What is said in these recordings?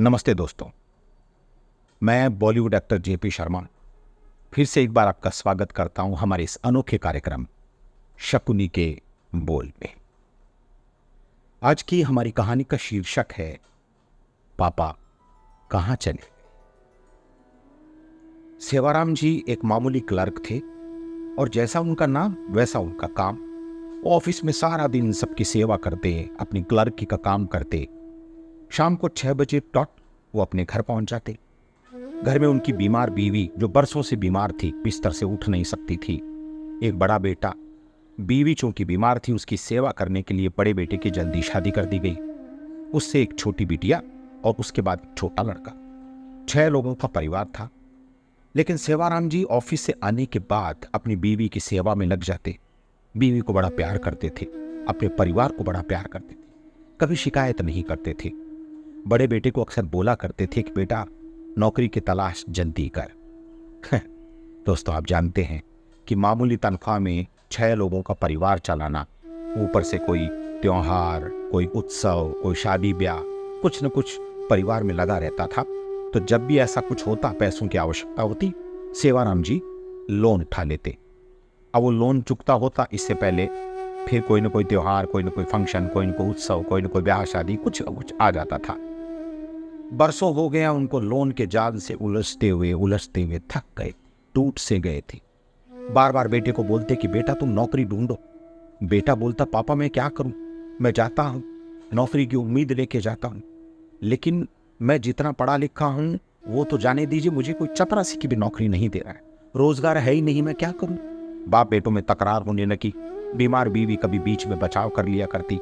नमस्ते दोस्तों, मैं बॉलीवुड एक्टर जेपी शर्मा फिर से एक बार आपका स्वागत करता हूं हमारे इस अनोखे कार्यक्रम शकुनी के बोल में। आज की हमारी कहानी का शीर्षक है पापा कहां चले। सेवाराम जी एक मामूली क्लर्क थे और जैसा उनका नाम वैसा उनका काम। वो ऑफिस में सारा दिन सबकी सेवा करते, अपनी क्लर्की का काम करते। शाम को 6 बजे टॉट वो अपने घर पहुंच जाते। घर में उनकी बीमार बीवी जो बरसों से बीमार थी, बिस्तर से उठ नहीं सकती थी, एक बड़ा बेटा। बीवी चूंकि बीमार थी, उसकी सेवा करने के लिए बड़े बेटे की जल्दी शादी कर दी गई। उससे एक छोटी बिटिया और उसके बाद एक छोटा लड़का। 6 लोगों का परिवार था। लेकिन सेवाराम जी ऑफिस से आने के बाद अपनी बीवी की सेवा में लग जाते। बीवी को बड़ा प्यार करते थे, अपने परिवार को बड़ा प्यार करते थे, कभी शिकायत नहीं करते थे। बड़े बेटे को अक्सर बोला करते थे कि बेटा नौकरी की तलाश जल्दी कर। दोस्तों, आप जानते हैं कि मामूली तनख्वाह में 6 लोगों का परिवार चलाना, ऊपर से कोई त्योहार, कोई उत्सव, कोई शादी ब्याह, कुछ न कुछ परिवार में लगा रहता था। तो जब भी ऐसा कुछ होता, पैसों की आवश्यकता होती, सेवाराम जी लोन उठा लेते। अब वो लोन चुकता होता, इससे पहले फिर कोई न कोई त्योहार, कोई न कोई फंक्शन, कोई न कोई उत्सव, कोई न कोई ब्याह शादी, कुछ न कुछ आ जाता था। बरसों हो गया उनको लोन के जाल से उलझते हुए थक गए, टूट से गए थे। बार बार बेटे को बोलते कि बेटा तुम नौकरी ढूंढो। बेटा बोलता पापा मैं क्या करूं, मैं जाता हूं, नौकरी की उम्मीद लेके जाता हूं, लेकिन मैं जितना पढ़ा लिखा हूं वो तो जाने दीजिए, मुझे कोई चपरासी की भी नौकरी नहीं दे रहा है, रोजगार है ही नहीं, मैं क्या करूं। बाप बेटों में तकरार होने लगी। बीमार बीवी कभी बीच में बचाव कर लिया करती,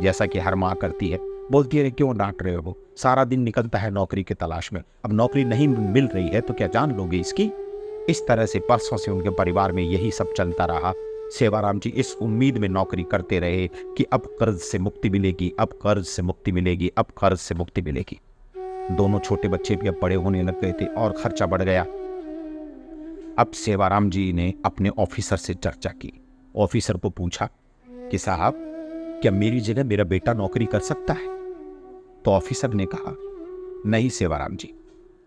जैसा कि हर माँ करती है। बोलती है क्यों डांट रहे हो, सारा दिन निकलता है नौकरी की तलाश में, अब नौकरी नहीं मिल रही है तो क्या जान लोगे इसकी। इस तरह से बरसों से उनके परिवार में यही सब चलता रहा। सेवाराम जी इस उम्मीद में नौकरी करते रहे कि अब कर्ज से मुक्ति मिलेगी, अब कर्ज से मुक्ति मिलेगी, अब कर्ज से मुक्ति मिलेगी। दोनों छोटे बच्चे भी अब बड़े होने लग गए थे और खर्चा बढ़ गया। अब सेवाराम जी ने अपने ऑफिसर से चर्चा की। ऑफिसर को पूछा कि साहब क्या मेरी जगह मेरा बेटा नौकरी कर सकता है। तो ऑफिसर ने कहा नहीं सेवाराम जी,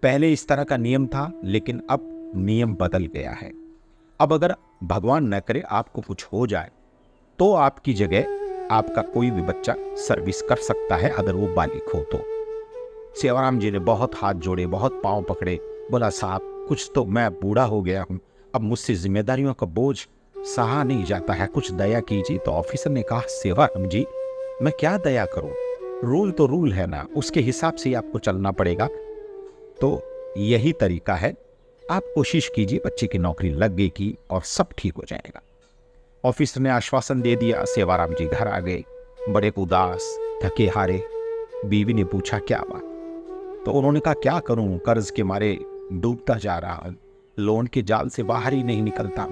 पहले इस तरह का नियम था, लेकिन अब नियम बदल गया है। अब अगर भगवान न करे आपको कुछ हो जाए तो आपकी जगह आपका कोई भी बच्चा सर्विस कर सकता है, अगर वो बालिग हो तो। सेवाराम जी ने बहुत हाथ जोड़े, बहुत पांव पकड़े, बोला साहब कुछ तो, मैं बूढ़ा हो गया हूं, अब मुझसे जिम्मेदारियों का बोझ सहा नहीं जाता है, कुछ दया कीजिए। तो ऑफिसर ने कहा सेवाराम जी मैं क्या दया करूं, रूल तो रूल है ना, उसके हिसाब से ही आपको चलना पड़ेगा। तो यही तरीका है, आप कोशिश कीजिए, बच्चे की नौकरी लग गई की और सब ठीक हो जाएगा। ऑफिसर ने आश्वासन दे दिया। सेवाराम जी घर आ गए, बड़े उदास, थके हारे। बीवी ने पूछा क्या बात। तो उन्होंने कहा क्या करूं, कर्ज के मारे डूबता जा रहा, लोन के जाल से बाहर ही नहीं निकलता,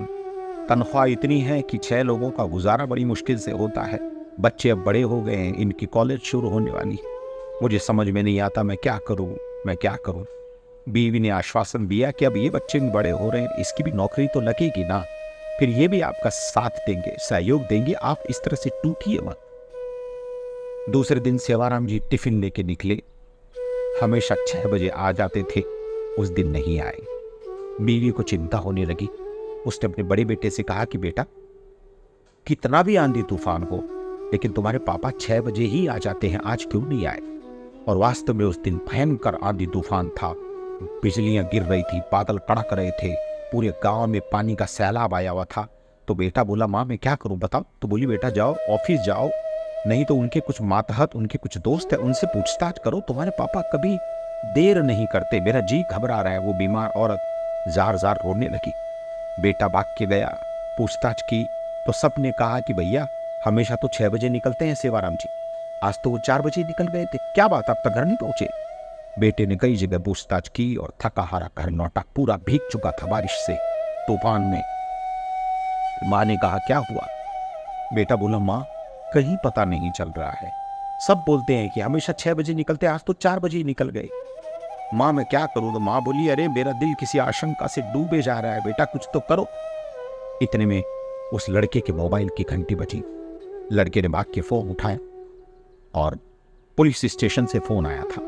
तनख्वाह इतनी है कि 6 लोगों का गुजारा बड़ी मुश्किल से होता है, बच्चे अब बड़े हो गए हैं, इनकी कॉलेज शुरू होने वाली है, मुझे समझ में नहीं आता मैं क्या करूं, मैं क्या करूं। बीवी ने आश्वासन दिया कि अब ये बच्चे भी बड़े हो रहे हैं, इसकी भी नौकरी तो लगेगी ना, फिर ये भी आपका साथ देंगे, सहयोग देंगे, आप इस तरह से टूटिए मत। दूसरे दिन सेवाराम जी टिफिन लेके निकले। हमेशा 6 बजे आ जाते थे, उस दिन नहीं आए। बीवी को चिंता होने लगी। उसने अपने बड़े बेटे से कहा कि बेटा कितना भी आंधी तूफान हो, लेकिन तुम्हारे पापा 6 बजे ही आ जाते हैं, आज क्यों नहीं आए। और वास्तव में उस दिन भयंकर आंधी तूफान था, बिजलियां गिर रही थी, बादल कड़क रहे थे, पूरे गांव में पानी का सैलाब आया हुआ था। तो बेटा बोला माँ मैं क्या करूं बताओ। तो बोली बेटा जाओ ऑफिस जाओ, नहीं तो उनके कुछ मातहत, उनके कुछ दोस्त है, उनसे पूछताछ करो, तुम्हारे पापा कभी देर नहीं करते, मेरा जी घबरा रहा है। वो बीमार औरत जार जार रोने लगी। बेटा भाग के गया, पूछताछ की तो सबने कहा कि भैया हमेशा तो 6 बजे निकलते हैं सेवाराम जी, आज तो वो 4 बजे निकल गए थे, क्या बात आप तक घर नहीं पहुंचे। बेटे ने कई जगह पूछताछ की और थका हारा घर लौटा, पूरा भीग चुका था बारिश से, तूफान में। माँ ने कहा क्या हुआ। बेटा बोला माँ कहीं पता नहीं चल रहा है, सब बोलते हैं कि हमेशा 6 बजे निकलते, आज तो 4 बजे ही निकल गए। माँ मैं क्या करूं। तो माँ बोली अरे मेरा दिल किसी आशंका से डूबे जा रहा है, बेटा कुछ तो करो। इतने में उस लड़के के मोबाइल की घंटी बजी। लड़के ने भाग के फोन उठाया और पुलिस स्टेशन से फोन आया था।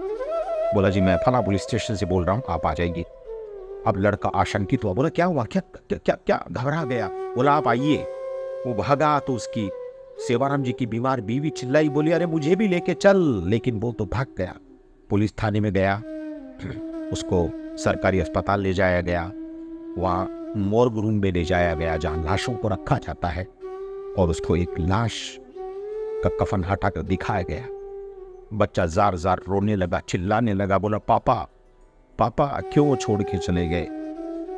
बोला जी मैं फला पुलिस स्टेशन से बोल रहा हूँ, आप आ जाइए। अब लड़का आशंकित हुआ, बोला क्या हुआ, क्या क्या क्या, क्या? घबरा गया, बोला आप आइए। वो भागा तो उसकी सेवाराम जी की बीमार बीवी चिल्लाई, बोली अरे मुझे भी लेके चल, लेकिन वो तो भाग गया। पुलिस थाने में गया, उसको सरकारी अस्पताल ले जाया गया, वहाँ मोर्ग रूम में ले जाया गया जहाँ लाशों को रखा जाता है, और उसको एक लाश का कफन हटाकर दिखाया गया। बच्चा जार जार रोने लगा, चिल्लाने लगा, बोला पापा पापा क्यों छोड़ के चले गए?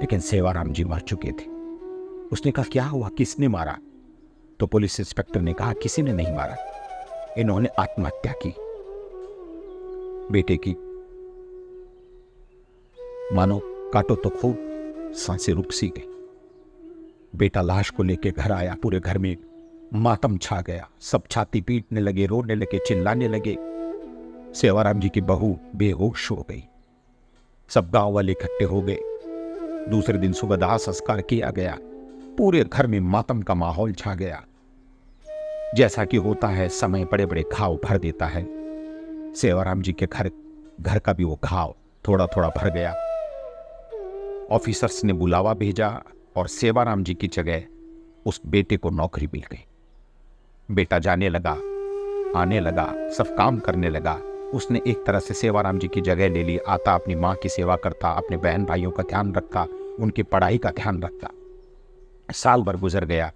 लेकिन सेवाराम जी मर चुके थे। उसने कहा क्या हुआ, किसने मारा? तो पुलिस इंस्पेक्टर ने कहा किसी ने नहीं मारा, इन्होंने आत्महत्या की। बेटे की मानो काटो तो खूब सांसें रुक सी गई। बेटा लाश को लेके घर आया, पूरे घर में मातम छा गया, सब छाती पीटने लगे, रोने लगे, चिल्लाने लगे। सेवाराम जी की बहू बेहोश हो गई। सब गांव वाले इकट्ठे हो गए। दूसरे दिन सुबह दाह संस्कार किया गया। पूरे घर में मातम का माहौल छा गया। जैसा कि होता है, समय बड़े बड़े घाव भर देता है। सेवाराम जी के घर का भी वो घाव थोड़ा थोड़ा भर गया। ऑफिसर्स ने बुलावा भेजा और सेवाराम जी की जगह उस बेटे को नौकरी मिल गई। बेटा जाने लगा, आने लगा, सब काम करने लगा। उसने एक तरह से सेवाराम जी की जगह ले ली। आता अपनी माँ की सेवा करता, अपने बहन भाइयों का ध्यान रखता, उनकी पढ़ाई का ध्यान रखता। साल भर गुजर गया,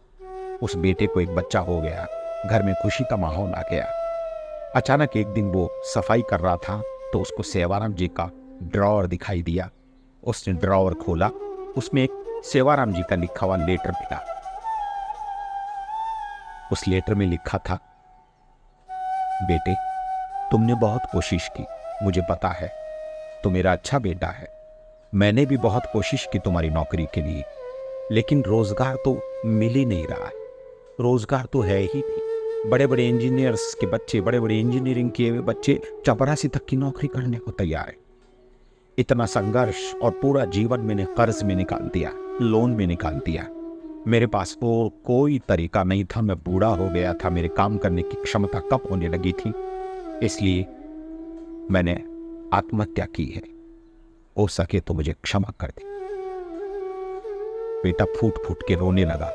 उस बेटे को एक बच्चा हो गया, घर में खुशी का माहौल आ गया। अचानक एक दिन वो सफाई कर रहा था तो उसको सेवाराम जी का ड्रॉवर दिखाई दिया। उसने ड्रॉवर खोला, उसमें एक सेवाराम जी का लिखा हुआ लेटर मिला। उस लेटर में लिखा था, बेटे तुमने बहुत कोशिश की, मुझे पता है, तो मेरा अच्छा बेटा है। मैंने भी बहुत कोशिश की तुम्हारी नौकरी के लिए, लेकिन रोजगार तो मिल ही नहीं रहा है। रोजगार तो है ही नहीं। बड़े बड़े इंजीनियर्स के बच्चे, बड़े बड़े इंजीनियरिंग किए हुए बच्चे चपरासी तक की नौकरी करने को तैयार है। इतना संघर्ष और पूरा जीवन मैंने कर्ज में निकाल दिया, लोन में निकाल दिया। मेरे पास और कोई तरीका नहीं था। मैं बूढ़ा हो गया था, मेरे काम करने की क्षमता कम होने लगी थी, इसलिए मैंने आत्महत्या की है। हो सके तो मुझे क्षमा कर दे। बेटा फूट फूट के रोने लगा,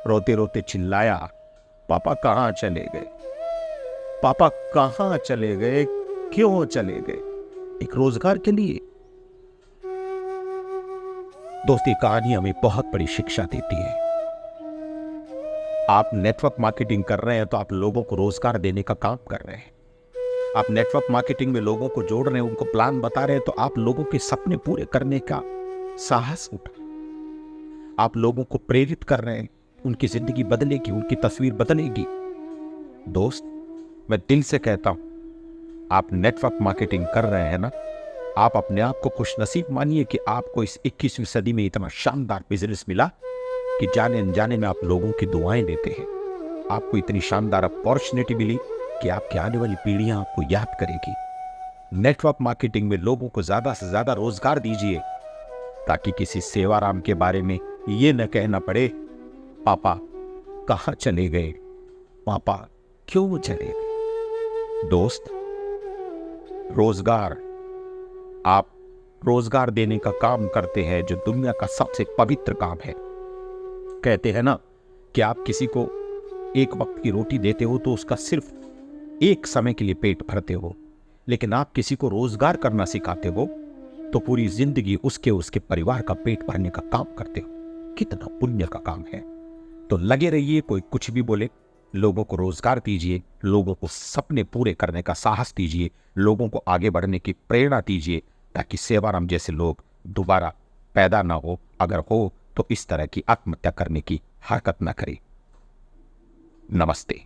रोते रोते चिल्लाया, पापा कहां चले गए? पापा कहां चले गए? क्यों चले गए? एक रोजगार के लिए। दोस्ती कहानी हमें बहुत बड़ी शिक्षा देती है। आप नेटवर्क मार्केटिंग कर रहे हैं तो आप लोगों को रोजगार देने का काम कर रहे हैं। आप नेटवर्क मार्केटिंग में लोगों को जोड़ रहे हैं, उनको प्लान बता रहे हैं, तो आप लोगों के सपने पूरे करने का साहस उठा, आप लोगों को प्रेरित कर रहे हैं। उनकी जिंदगी बदलेगी, उनकी तस्वीर बदलेगी। दोस्त, मैं दिल से कहता हूं, आप नेटवर्क मार्केटिंग कर रहे हैं ना, आप अपने आप को खुशनसीब मानिए कि आपको इस 21वीं सदी में इतना शानदार बिजनेस मिला कि जाने अनजाने में आप लोगों की दुआएं लेते हैं। आपको इतनी शानदार अपॉर्चुनिटी मिली कि आपकी आने वाली पीढ़ियां आपको याद करेगी। नेटवर्क मार्केटिंग में लोगों को ज्यादा से ज्यादा रोजगार दीजिए, ताकि किसी सेवाराम के बारे में ये न कहना पड़े, पापा कहां चले गए, पापा क्यों चले गए। दोस्त, रोजगार, आप रोजगार देने का काम करते हैं जो दुनिया का सबसे पवित्र काम है। कहते हैं ना कि आप किसी को एक वक्त की रोटी देते हो तो उसका सिर्फ एक समय के लिए पेट भरते हो, लेकिन आप किसी को रोजगार करना सिखाते हो तो पूरी जिंदगी उसके परिवार का पेट भरने का काम करते हो। कितना पुण्य का काम है। तो लगे रहिए, कोई कुछ भी बोले, लोगों को रोजगार दीजिए, लोगों को सपने पूरे करने का साहस दीजिए, लोगों को आगे बढ़ने की प्रेरणा दीजिए, ताकि सेवाराम जैसे लोग दोबारा पैदा ना हो। अगर हो तो इस तरह की आत्महत्या करने की हरकत ना करें। नमस्ते।